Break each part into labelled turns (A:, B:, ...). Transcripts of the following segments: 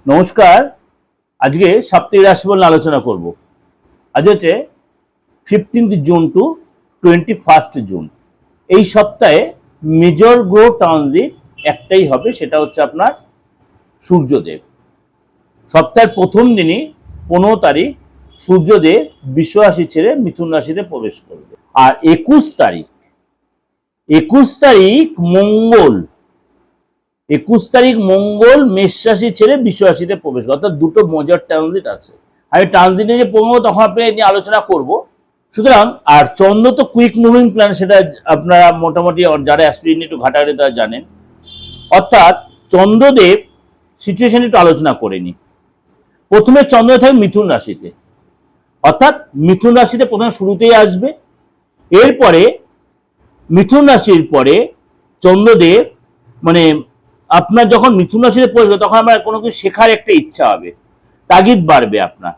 A: নমস্কার। আজকে সাপ্তাহিক রাশিফল নিয়ে আলোচনা করব। আজ হচ্ছে 15 জুন টু 21 জুন। এই সপ্তাহে মেজর গ্রহ ট্রানজিট একটাই হবে, সেটা হচ্ছে আপনার সূর্যদেব। সপ্তাহের প্রথম দিনই 15 তারিখ সূর্যদেব বৃষ রাশি ছেড়ে মিথুন রাশিতে প্রবেশ করবে। আর 21 তারিখ মঙ্গল মেষ রাশি ছেড়ে বৃষ রাশিতে প্রবেশ করে, অর্থাৎ দুটো মেজর ট্রানজিট আছে। আমি ট্রানজিটে যে পড়বো তখন আপনি নিয়ে আলোচনা করব। সুতরাং আর চন্দ্র তো কুইক মুভিং প্ল্যানেট, সেটা আপনারা মোটামুটি যারা অ্যাস্ট্রোলজি একটু ঘাটাঘাটি তারা জানেন। অর্থাৎ চন্দ্রদেব সিচুয়েশন একটু আলোচনা করে নি। প্রথমে চন্দ্র থাকবে মিথুন রাশিতে, অর্থাৎ মিথুন রাশিতে প্রথমে শুরুতেই আসবে। এরপরে মিথুন রাশির পরে চন্দ্রদেব মানে আপনার যখন মিথুন রাশিতে পড়বে তখন আমার কোনো কিছু শেখার একটা ইচ্ছা হবে, তাগিদ বাড়বে আপনার।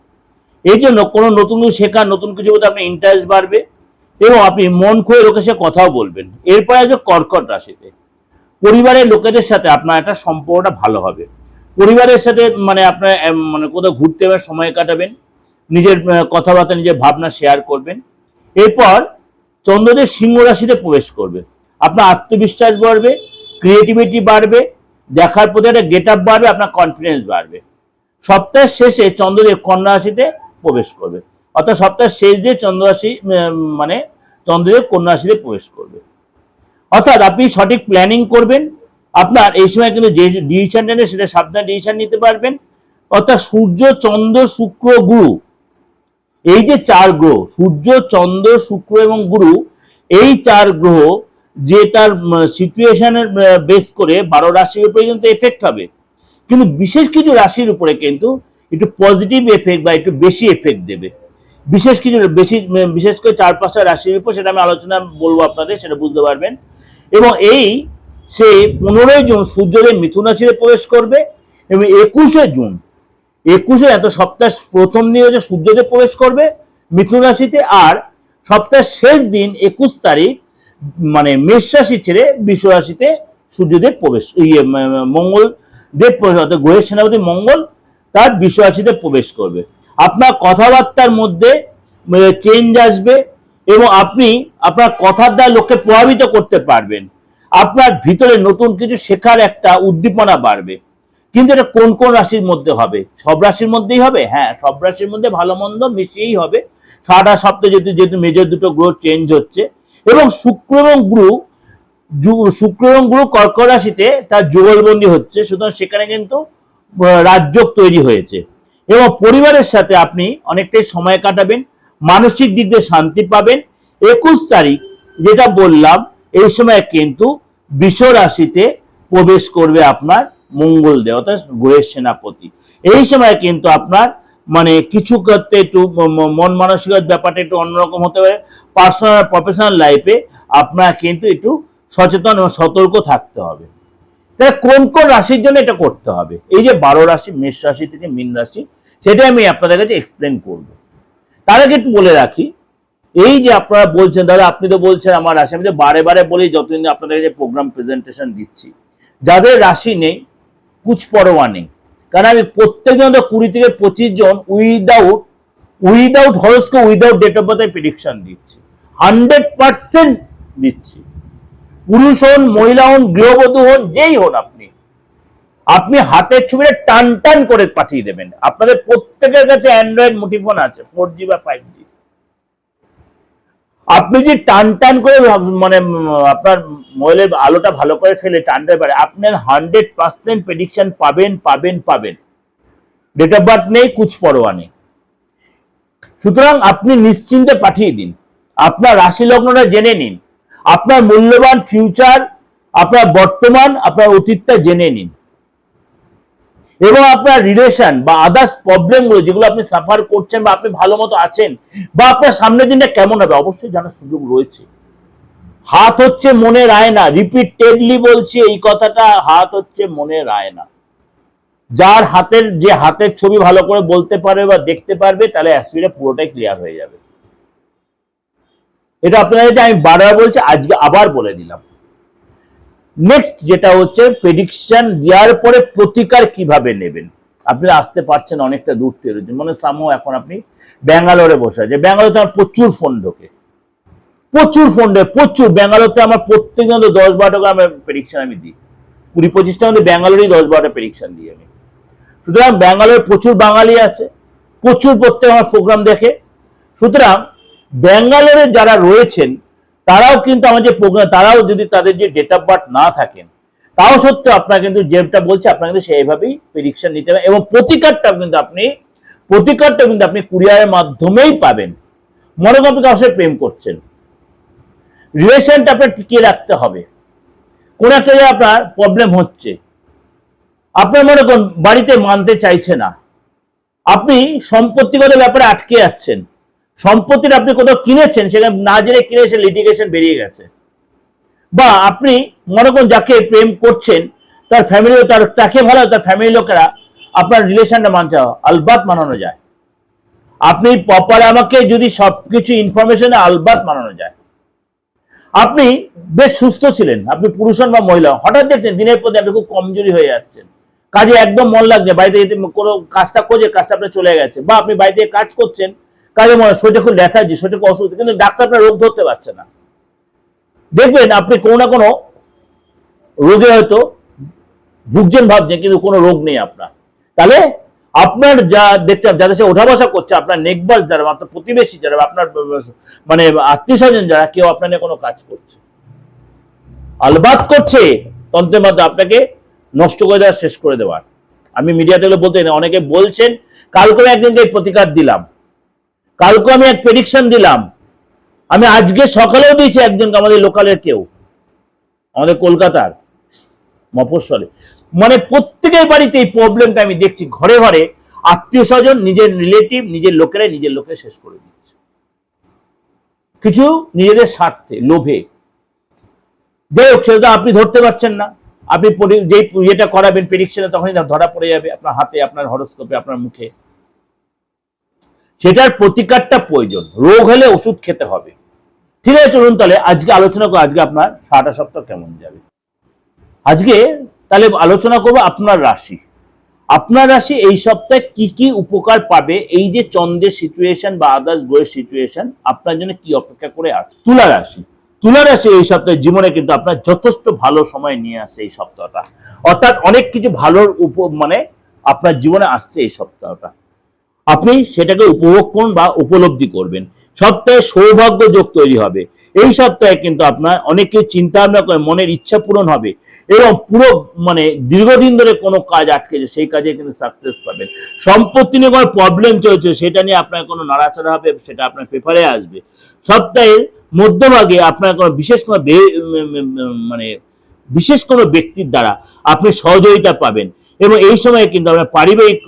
A: এই জন্য কোনো নতুন কিছু শেখার, নতুন কিছু বলতে আপনার ইন্টারেস্ট বাড়বে এবং আপনি মন খুলে লোকের সাথে কথাও বলবেন। এরপরে আছে কর্কট রাশিতে। পরিবারের লোকেদের সাথে আপনার একটা সম্পর্কটা ভালো হবে। পরিবারের সাথে মানে আপনার মানে কোথাও ঘুরতে যাবেন, সময় কাটাবেন, নিজের কথাবার্তা, নিজের ভাবনা শেয়ার করবেন। এরপর চন্দ্রদেব সিংহ রাশিতে প্রবেশ করবে। আপনার আত্মবিশ্বাস বাড়বে, ক্রিয়েটিভিটি বাড়বে, দেখার প্রতি একটা গেট আপ বাড়বে, আপনার কনফিডেন্স বাড়বে। সপ্তাহের শেষে চন্দ্রদেব কন্যা রাশিতে প্রবেশ করবে, অর্থাৎ সপ্তাহের শেষ দিয়ে চন্দ্রদেব কন্যা রাশিতে প্রবেশ করবে। অর্থাৎ আপনি সঠিক প্ল্যানিং করবেন। আপনার এই সময় কিন্তু যে ডিসিশন নেন সেটা সাবধানে ডিসিশন নিতে পারবেন। অর্থাৎ সূর্য, চন্দ্র, শুক্র, গুরু, এই যে চার গ্রহ, সূর্য, চন্দ্র, শুক্র এবং গুরু, এই চার গ্রহ যে তার সিচুয়েশনের বেস করে 12 রাশির উপরে কিন্তু এফেক্ট হবে। কিন্তু বিশেষ কিছু রাশির উপরে কিন্তু একটু পজিটিভ এফেক্ট বা একটু বেশি এফেক্ট দেবে। বিশেষ করে 4-5টা রাশির উপর, সেটা আমি আলোচনা বলবো আপনাদের, সেটা বুঝতে পারবেন। এবং এই সেই 15 জুন সূর্যদেব মিথুন রাশিতে প্রবেশ করবে এবং 21 জুন এত সপ্তাহ প্রথম দিন হচ্ছে সূর্যদেব প্রবেশ করবে মিথুন রাশিতে। আর সপ্তাহের শেষ দিন 21 তারিখ মানে মেষ রাশি ছেড়ে বৃষ রাশিতে সূর্যদেব প্রবেশ, মঙ্গল দেব প্রবেশ, অর্থাৎ গ্রহের সেনাপতি মঙ্গল তার বৃষ রাশিতে প্রবেশ করবে। আপনার কথাবার্তার মধ্যে চেঞ্জ আসবে এবং আপনি আপনার কথার দ্বারা লোককে প্রভাবিত করতে পারবেন। আপনার ভিতরে নতুন কিছু শেখার একটা উদ্দীপনা বাড়বে। কিন্তু এটা কোন কোন রাশির মধ্যে হবে? সব রাশির মধ্যেই হবে? হ্যাঁ, সব রাশির মধ্যে ভালো মন্দ মিশিয়েই হবে। সারাটা সপ্তাহে যেহেতু মেজর দুটো গ্রহ চেঞ্জ হচ্ছে এবং শুক্র এবং গুরু কর্কট রাশিতে তার যুগলবন্দী হচ্ছে, সুতরাং সেখানে কিন্তু রাজযোগ তৈরি হয়েছে এবং পরিবারের সাথে আপনি অনেকটাই সময় কাটাবেন, মানসিক দিক দিয়ে শান্তি পাবেন। 21 তারিখ যেটা বললাম, এই সময় কিন্তু বৃষ রাশিতে প্রবেশ করবে আপনার মঙ্গল দেব, অর্থাৎ গ্রহের সেনাপতি। এই সময় কিন্তু আপনার মানে কিছু করতে একটু মন মানসিকতার ব্যাপারটা একটু অন্যরকম হতে পারে। পার্সোনাল প্রফেশনাল লাইফে আপনার কিন্তু একটু সচেতন এবং সতর্ক থাকতে হবে। তাহলে কোন কোন রাশির জন্য এটা করতে হবে? এই যে 12 রাশি, মেষ রাশি থেকে মীন রাশি, সেটা আমি আপনাদের কাছে এক্সপ্লেন করব। তার আগে একটু বলে রাখি, এই যে আপনারা বলছেন দাদা আপনি তো বলছেন আমার রাশি, আমি তো বারে বারে বলি যতদিন আপনাদের কাছে প্রোগ্রাম প্রেজেন্টেশন দিচ্ছি, যাদের রাশি নেই কুছ পরোয়া নেই। কারণ আমি প্রত্যেকজন 20 থেকে 25 জন without horoscope, without date of birth prediction দিচ্ছি, 100% দিচ্ছি। পুরুষ হন, মহিলা হন, গৃহবধূ হন, যেই হন, আপনি হাতের ছবিটা টান টান করে পাঠিয়ে দেবেন। আপনাদের প্রত্যেকের কাছে অ্যান্ড্রয়েড মুঠিফোন আছে, 4G বা 5G। আপনি যদি টান টান করে মানে আপনার মোবাইলের আলোটা ভালো করে ফেলে টানতে পারে, আপনার 100% প্রেডিকশন পাবেন। ডেট অফ বার্থ নেই, কুছ পরোয়া নেই। সুতরাং আপনি নিশ্চিন্তে পাঠিয়ে দিন, আপনার রাশি লগ্নটা জেনে নিন, আপনার মূল্যবান ফিউচার, আপনার বর্তমান, আপনার অতীতটা জেনে নিন এবং আপনার রিলেশন বা আদার্স প্রবলেমগুলো যেগুলো আপনি সাফার করছেন বা আপনি ভালো মতো আছেন বা আপনার সামনের দিনটা কেমন হবে অবশ্যই জানার সুযোগ রয়েছে। হাত হচ্ছে মনের আয়না, রিপিটেডলি বলছি এই কথাটা, হাত হচ্ছে মনের আয়না। যার হাতের ছবি ভালো করে বলতে পারবে বা দেখতে পারবে, তাহলে অ্যাস্ট্রোলজিটা পুরোটাই ক্লিয়ার হয়ে যাবে। এটা আপনাদের আমি বারবার বলছি, আজকে আবার বলে দিলাম। নেক্সট যেটা হচ্ছে প্রেডিকশন দেওয়ার পরে প্রতিকার কিভাবে নেবেন। আপনি আসতে পারছেন অনেকটা দূর থেকে, মানে সামো এখন আপনি ব্যাঙ্গালোরে বসে আছে, ব্যাঙ্গালোরে আমার প্রচুর ফোন ঢোকে, প্রচুর ফোন ঢোকে, প্রচুর। ব্যাঙ্গালোরতে আমার প্রত্যেকদিন 10-12টা করে আমার প্রেডিকশন আমি দিই, 20-25টার মধ্যে ব্যাঙ্গালোরেই 10-12টা প্রেডিকশন দিই আমি। সুতরাং ব্যাঙ্গালোরে প্রচুর বাঙালি আছে, প্রচুর প্রত্যেক আমার প্রোগ্রাম দেখে। সুতরাং ব্যাঙ্গালোরে যারা রয়েছেন তারাও কিন্তু আমার যে প্রোগ্রাম, তারাও যদি তাদের যে ডেট অফ বার্থ না থাকেন, তাও সত্ত্বেও আপনার কিন্তু যেটা বলছে আপনার কিন্তু সেইভাবেই প্রেডিকশন নিতে হবে, এবং প্রতিকারটাও কিন্তু আপনি কুরিয়ারের মাধ্যমেই পাবেন। মনে করেন আপনি কারোর সাথে প্রেম করছেন, রিলেশনটা আপনার টিকিয়ে রাখতে হবে, কোন একটা জায়গায় আপনার প্রবলেম হচ্ছে, আপনার মনে করুন বাড়িতে মানতে চাইছে না, আপনি সম্পত্তিগত ব্যাপারে আটকে যাচ্ছেন, সম্পত্তিটা আপনি কোথাও কিনেছেন, সেখানে না জেনে কিনেছেন, লিটিগেশন বেরিয়ে গেছে, বা আপনি মনে করুন যাকে প্রেম করছেন তার ফ্যামিলি, তাকে ভালো, তার ফ্যামিলি লোকেরা আপনার রিলেশনটা মানতে আলবাত মানানো যায়। আপনি প্রপার আমাকে যদি সবকিছু ইনফরমেশন আলবাত মানানো যায়। আপনি বেশ সুস্থ ছিলেন, আপনি পুরুষ হন বা মহিলা, হঠাৎ দেখছেন দিনের পর দিন আপনি খুব কমজোরি হয়ে যাচ্ছেন, কাজে একদম মন লাগছে, বাড়িতে কোনো কাজটা করছে, কাজটা আপনার চলে গেছে, বা আপনি বাড়িতে কাজ করছেন, কাজে মনে শরীরটা খুব লেথার্জি, শরীরটা খুব অসুস্থ, কিন্তু ডাক্তার আপনার রোগ ধরতে পারছে না। দেখবেন আপনি কোনো না কোনো রোগে হয়তো ভুগছেন ভাবছেন, কিন্তু কোনো রোগ নেই আপনার। তাহলে আপনার যা দেখতে যাদের সাথে ওঠা বসা করছে, আপনার নেকবাস যারা, আপনার প্রতিবেশী যারা, আপনার মানে আত্মীয় স্বজন যারা, কেউ আপনার নিয়ে কোনো কাজ করছে, আলবাত করছে তন্ত্রের মধ্যে আপনাকে নষ্ট করে দেওয়ার, শেষ করে দেওয়ার। আমি মিডিয়াতে বলতে অনেকে বলছেন, কালকে আমি একদিনকে প্রতিকার দিলাম, কালকে আমি এক প্রেডিকশন দিলাম, আমি আজকে সকালেও দিয়েছি একজনকে, আমাদের লোকালের কেউ, আমাদের কলকাতার মফস্বলে, মানে প্রত্যেকের বাড়িতে এই প্রবলেমটা আমি দেখছি, ঘরে ঘরে আত্মীয় স্বজন, নিজের রিলেটিভ, নিজের লোকেরা শেষ করে দিচ্ছে, কিছু নিজেদের স্বার্থে, লোভে। যাই হোক, সেটা আপনি ধরতে পারছেন না, আপনি যেই ইয়েটা করাবেন প্রেডিকশনে, তখনই ধরা পড়ে যাবে আপনার হাতে, আপনার হরোস্কোপে, আপনার মুখে। সেটার প্রতিকারটা প্রয়োজন, রোগ হলে ওষুধ খেতে হবে। ঠিক আছে, চলুন তাহলে আজকে আলোচনা করবো, আজকে আপনার সারাটা সপ্তাহ কেমন যাবে। আজকে তাহলে আলোচনা করবো আপনার রাশি, আপনার রাশি এই সপ্তাহে কি কি উপকার পাবে, এই যে চন্দ্রের সিচুয়েশন বা আদার্স গ্রহের সিচুয়েশন আপনার জন্য কি অপেক্ষা করে আছে। তুলা রাশি, তুলা রাশি এই সপ্তাহে জীবনে কিন্তু আপনার যথেষ্ট ভালো সময় নিয়ে আসছে এই সপ্তাহটা, অর্থাৎ অনেক কিছু ভালোর মানে আপনার জীবনে আসছে এই সপ্তাহটা, আপনি সেটাকে উপভোগ করুন বা উপলব্ধি করবেন। সপ্তাহে সৌভাগ্য যোগ তৈরি হবে এই সপ্তাহে, কিন্তু আপনার অনেক কিছু চিন্তা ভাবনা করে মনের ইচ্ছা পূরণ হবে, এবং পুরো মানে দীর্ঘদিন ধরে কোনো কাজ আটকেছে, সেই কাজে কিন্তু সাকসেস পাবেন। সম্পত্তি নিয়ে কোনো প্রবলেম চলছে, সেটা নিয়ে আপনার কোনো নাড়াচাড়া হবে, সেটা আপনার পেপারে আসবে। সপ্তাহের মধ্যভাগে আপনার কোনো বিশেষ কোনো ব্যক্তির দ্বারা আপনি সহযোগিতা পাবেন, এবং এই সময় কিন্তু আপনার পারিবারিক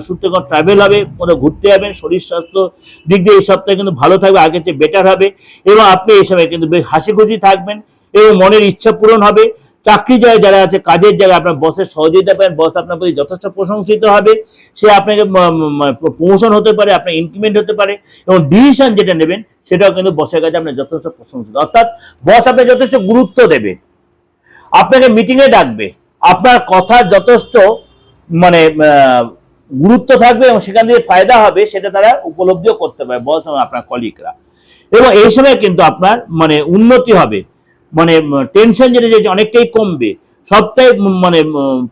A: সূত্রে কোনো ট্রাভেল হবে, কোথাও ঘুরতে যাবেন, শরীর স্বাস্থ্য দিক দিয়ে এই সপ্তাহে কিন্তু ভালো থাকবে, আগের চেয়ে বেটার হবে, এবং আপনি এই সময় কিন্তু বেশ হাসি খুশি থাকবেন, এবং মনের ইচ্ছা পূরণ হবে। চাকরি জায়গায় যারা আছে, কাজের জায়গায় আপনার বসের সহযোগিতা পাবেন, বস আপনার প্রতি যথেষ্ট প্রশংসিত হবে, সে আপনাকে প্রমোশন হতে পারে, আপনার ইনক্রিমেন্ট হতে পারে, এবং ডিসিশন যেটা নেবেন সেটাও কিন্তু বসের কাছে আপনার যথেষ্ট প্রশংসিত, অর্থাৎ বস আপনাকে যথেষ্ট গুরুত্ব দেবে, আপনাকে মিটিংয়ে ডাকবে, আপনার কথা যথেষ্ট মানে গুরুত্ব থাকবে, এবং সেখান থেকে ফায়দা হবে, সেটা তারা উপলব্ধিও করতে পারে, বস এবং আপনার কলিগরা। এবং এই সময় কিন্তু আপনার মানে উন্নতি হবে, মানে টেনশন যেটা অনেকটাই কমবে। সপ্তাহে মানে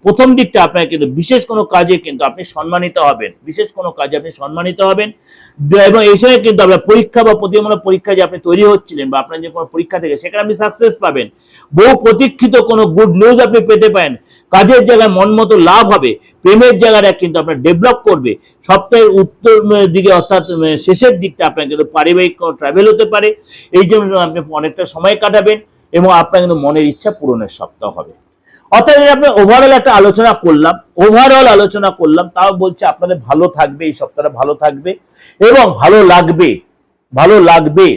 A: প্রথম দিকটা আপনার কিন্তু বিশেষ কোনো কাজে কিন্তু আপনি সম্মানিত হবেন, বিশেষ কোনো কাজে আপনি সম্মানিত হবেন, এবং এই সময় কিন্তু আপনার পরীক্ষা বা প্রতিমূলক পরীক্ষা যে আপনি তৈরি হচ্ছিলেন, বা আপনার যে কোনো পরীক্ষা থেকে, সেখানে আপনি সাকসেস পাবেন, বহু প্রতীক্ষিত কোনো গুড নিউজ আপনি পেতে পারেন, কাজের জায়গায় মন মতো লাভ হবে, প্রেমের জায়গাটা কিন্তু আপনার ডেভেলপ করবে। সপ্তাহের উত্তর দিকে অর্থাৎ শেষের দিকটা আপনার কিন্তু পারিবারিক ট্রাভেল হতে পারে, এই জন্য আপনি অনেকটা সময় কাটাবেন, এবং আপনার কিন্তু মনের ইচ্ছা পূরণের সপ্তাহ হবে। অর্থাৎ আপনি ওভারঅল একটা আলোচনা করলাম, তাও বলছে আপনাদের ভালো থাকবে, এই সপ্তাহটা ভালো থাকবে, এবং ভালো লাগবে,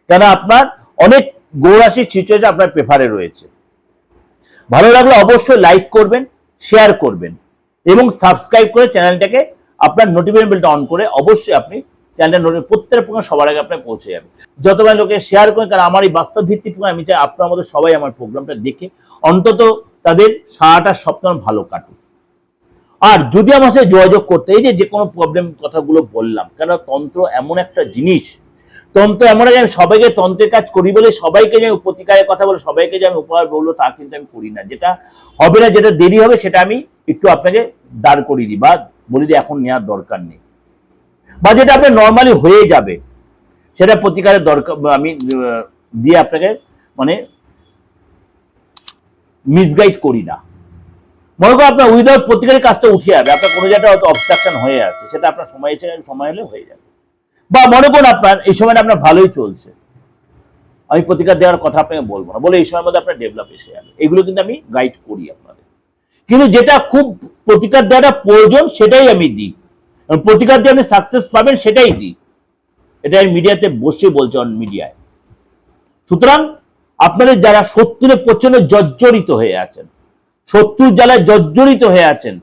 A: কেন আপনার অনেক গৌরাশির সিচুয়েশন আপনার পেপারে রয়েছে। ভালো লাগলে অবশ্যই লাইক করবেন, শেয়ার করবেন, এবং সাবস্ক্রাইব করে চ্যানেলটাকে আপনার নোটিফিকেশন বেলটা অন করে অবশ্যই আপনি চ্যানেলটা প্রত্যেক প্রোগ্রাম সবার আগে আপনার পৌঁছে যাবে। যতবার লোকে শেয়ার করেন, কারণ আমার এই বাস্তব ভিত্তিক প্রোগ্রাম, আমি চাই আপনার মধ্যে সবাই আমার প্রোগ্রামটা দেখে অন্তত তাদের সারাটা সপ্তাহ ভালো কাটুক। আর যদি আমার সাথে যোগাযোগ করতে, এই যে কোনো প্রবলেম কথাগুলো বললাম, কেন তন্ত্র এমন একটা জিনিস, তন্ত্র এমন যে আমি সবাইকে তন্ত্রের কাজ করি বলে সবাইকে যে আমি প্রতিকারের কথা বলে সবাইকে যে আমি উপহার বলবো তা কিন্তু আমি করি না। যেটা হবে না, যেটা দেরি হবে, সেটা আমি একটু আপনাকে দাঁড় করিয়ে দিই বা বলি দিই এখন নেওয়ার দরকার নেই, বা যেটা আপনার নর্মালি হয়ে যাবে সেটা প্রতিকারের দরকার আমি দিয়ে আপনাকে মানে মিসগাইড করি না। মনে করো আপনার উইদাউট প্রতিকারের কাজটা উঠে যাবে, আপনার কোনো জায়গাটা হয়তো অবস্ট্রাকশন হয়ে আছে, সেটা আপনার সময় এসে সময় হলে হয়ে যাবে। বা মনে করুন আপনার এই সময়টা আপনার ভালোই চলছে, আমি প্রতিকার দেওয়ার কথা আপনাকে বলবো না, বলে এই সময়ের মধ্যে আপনার ডেভেলপ এসে যাবে, এগুলো কিন্তু আমি গাইড করি আপনাদের। কিন্তু যেটা খুব প্রতিকার দেওয়াটা প্রয়োজন সেটাই আমি দিই, প্রতিকার দিয়ে আপনি সাকসেস পাবেন সেটাই দিই, এটা আমি মিডিয়াতে বসে বলছি, অন মিডিয়ায়। সুতরাং আপনাদের যারা শত্রুরে প্রচন্ড জর্জরিত হয়ে আছেন, শত্রুর জ্বালায় জর্জরিত হয়ে আছেন,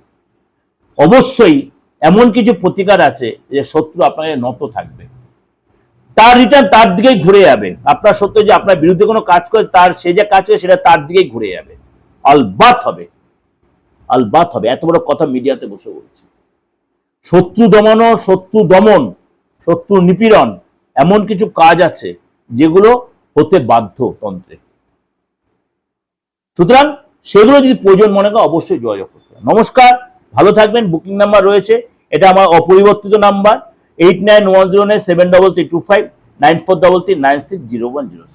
A: অবশ্যই এমন কিছু প্রতিকার আছে যে শত্রু আপনাকে নত থাকবে, তার রিটার্ন তার দিকেই ঘুরে যাবে। আপনার শত্রু যে আপনার বিরুদ্ধে কোনো কাজ করে, তার সে যে কাজ করে সেটা তার দিকেই ঘুরে যাবে, আলবাত হবে, আলবাত হবে। এত বড় কথা মিডিয়াতে বসে বলছি। শত্রু দমানো, শত্রু দমন, শত্রু নিপীড়ন, এমন কিছু কাজ আছে যেগুলো হতে বাধ্য তন্ত্রে। সুতরাং সেগুলো যদি প্রয়োজন মনে করে অবশ্যই যোগাযোগ করতে হবে। নমস্কার, ভালো থাকবেন। বুকিং নাম্বার রয়েছে, এটা আমার অপরিবর্তিত নাম্বার 8910973325 9433960106।